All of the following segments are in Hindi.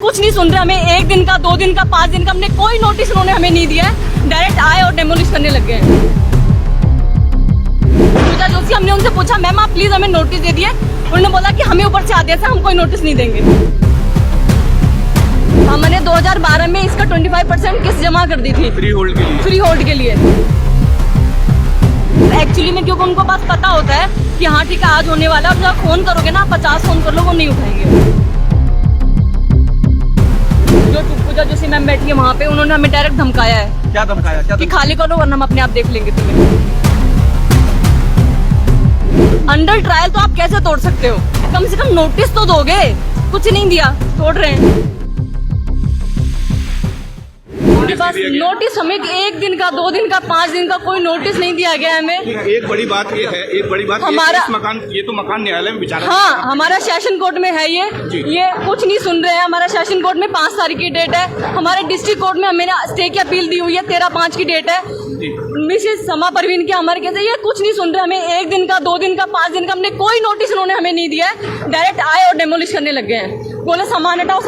कुछ नहीं सुन रहे, हमें 1 दिन का 2 दिन का 5 दिन का हमने कोई नोटिस उन्होंने हमें नहीं दिया है। डायरेक्ट आए और डेमोलिश करने लग गए। पूजा जोशी, हमने उनसे पूछा मैम आप प्लीज हमें नोटिस दे दिए। उन्होंने बोला कि हमें ऊपर से आदेश है, हम कोई नोटिस नहीं देंगे। हमने 2012 में इसका 25% किस्त जमा कर दी थी फ्री होल्ड के लिए। एक्चुअली में क्योंकि उनको बस पता होता है कि हाँ ठीक है आज होने वाला है, और जब फोन करोगे ना 50 फोन कर लो वो नहीं उठाएंगे। जो पूजा जोशी मैम बैठी है वहाँ पे, उन्होंने हमें डायरेक्ट धमकाया है। क्या धमकाया? कि खाली करो वरना हम अपने आप देख लेंगे तुम्हें। अंडर ट्रायल तो आप कैसे तोड़ सकते हो? कम से कम नोटिस तो दोगे, कुछ नहीं दिया, तोड़ रहे हैं। बस नोटिस हमें 1 दिन का 2 दिन का 5 दिन का कोई नोटिस नहीं दिया गया हमें। एक बड़ी बात ये है, हमारा ये तो मकान न्यायालय में विचार। हाँ, हमारा सेशन कोर्ट में है ये कुछ नहीं सुन रहे हैं। हमारा सेशन कोर्ट में 5 तारीख की डेट है। हमारे डिस्ट्रिक्ट कोर्ट में हमें स्टे की अपील दी हुई है, 13/5 की डेट है। मिसेस समा परवीन के हमारे कहते ये कुछ नहीं सुन रहे, हमें 1 दिन का 2 दिन का 5 दिन का हमने कोई नोटिस उन्होंने हमें नहीं दिया है। डायरेक्ट आए और डेमोलिश करने लग गए हैं। बोले सामान हटाओ,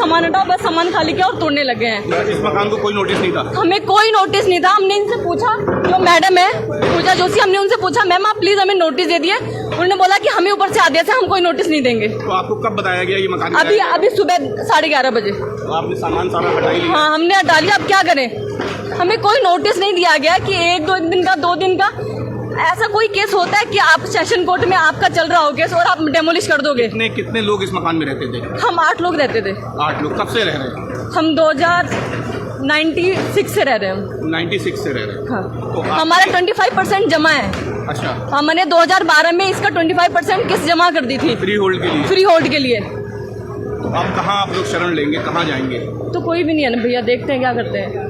बस सामान खाली किया और तोड़ने लगे हैं। इस मकान को कोई नोटिस नहीं था? हमें कोई नोटिस नहीं था। हमने इनसे पूछा, जो मैडम है पूजा जोशी, हमने उनसे पूछा मैम आप प्लीज हमें नोटिस दे दिए। उन्होंने बोला कि हमें ऊपर से आदेश है, हम कोई नोटिस नहीं देंगे। तो आपको कब बताया गया ये मकान? अभी सुबह 11:30 बजे। तो आपने सामान सारा हटा लिया? हाँ, हमने हटा लिया। अब क्या करें? हमें कोई नोटिस नहीं दिया गया कि 1-2 दिन का 2 दिन का। ऐसा कोई केस होता है कि आप सेशन कोर्ट में आपका चल रहा हो केस और आप डेमोलिश कर दोगे? कितने लोग इस मकान में रहते थे? हम 8 लोग रहते थे। 8 लोग। कब से रह रहे हैं? हम 2096 से रह रहे हैं। 96 से रह रहे हैं। हाँ। तो हमारा 25% जमा है। अच्छा। हमने 2012 में इसका 25% किस्त जमा कर दी थी फ्री होल्ड के लिए। तो अब कहाँ आप लोग शरण लेंगे, कहाँ जाएंगे? तो कोई भी नहीं है ना भैया, देखते हैं क्या करते हैं।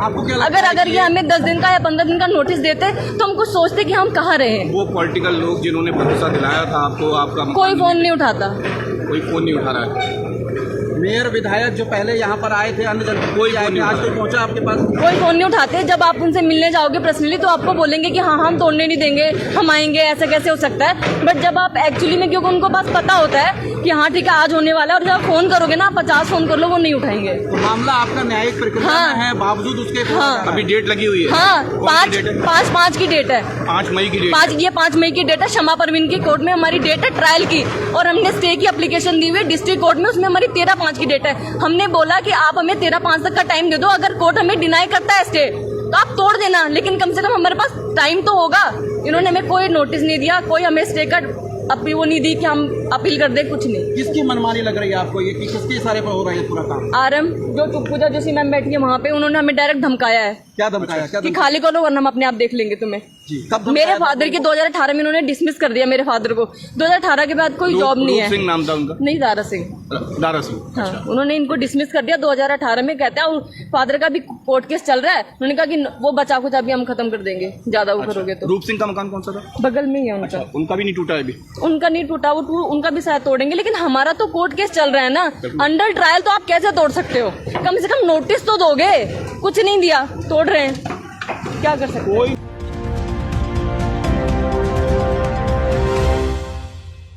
आपको क्या अगर ये हमें 10 दिन का या 15 दिन का नोटिस देते तो हम कुछ सोचते कि हम कहाँ रहे। वो पॉलिटिकल लोग जिन्होंने भरोसा दिलाया था आपको, आपका कोई फोन नहीं उठाता। कोई फोन नहीं उठा रहा है। मेयर विधायक जो पहले यहाँ पर आए थे, अन्य जन कोई आए थे, आज तो पहुँचा आपके पास? कोई फोन नहीं उठाते। जब आप उनसे मिलने जाओगे पर्सनली तो आपको बोलेंगे कि हाँ हम तोड़ने नहीं देंगे, हम आएंगे, ऐसा कैसे हो सकता है। बट जब आप एक्चुअली में, क्योंकि उनको बस पता होता है कि हाँ ठीक है आज होने वाला है, और जब फोन करोगे ना 50 फोन कर लो वो नहीं उठाएंगे। तो मामला आपका न्यायिक प्रक्रिया में है, बावजूद उसके अभी डेट लगी हुई है? हाँ, 5 की डेट है। 5 मई की डेट? 5 मई की डेट है। क्षमा परवीन की कोर्ट में हमारी डेट है ट्रायल की, और हमने स्टे की एप्लीकेशन दी हुई है डिस्ट्रिक्ट कोर्ट में, उसमें हमारी 13/5 की डेट है। हमने बोला कि आप हमें 13/5 तक का टाइम दे दो, अगर कोर्ट हमें डिनाई करता है स्टे तो आप तोड़ देना, लेकिन कम से कम हमारे पास टाइम तो होगा। इन्होंने हमें कोई नोटिस नहीं दिया, कोई हमें स्टे का अपील वो नहीं दी कि हम अपील कर दे, कुछ नहीं। किसकी मनमानी लग रही है आपको ये कि किसके इशारे पर हो रहा है पूरा काम? RM जो पूजा जोशी मैम बैठी है वहाँ पे, उन्होंने हमें डायरेक्ट धमकाया है। क्या धमकाया? कि खाली करो वरना हम अपने आप देख लेंगे तुम्हें। मेरे फादर की 2018 में उन्होंने डिसमिस कर दिया मेरे फादर को। 2018 के बाद कोई जॉब नहीं है। सिंह नाम था उनका? नहीं, दारा सिंह। हाँ, उन्होंने इनको डिसमिस कर दिया 2018 में। कहते हैं फादर का भी कोर्ट केस चल रहा है, उन्होंने कहा कि वो बचा कुछ अभी हम खत्म कर देंगे, ज्यादा वो करोगे तो। रूप सिंह का मकान कौन सा था? बगल में ही है उनका। उनका भी नहीं टूटा है अभी? उनका नहीं टूटा, वो उनका भी शायद तोड़ेंगे, लेकिन हमारा तो कोर्ट केस चल रहा है ना। अंडर ट्रायल तो आप कैसे तोड़ सकते हो? कम से कम नोटिस तो दोगे, कुछ नहीं दिया, तोड़ रहे हैं, क्या कर सकते हैं।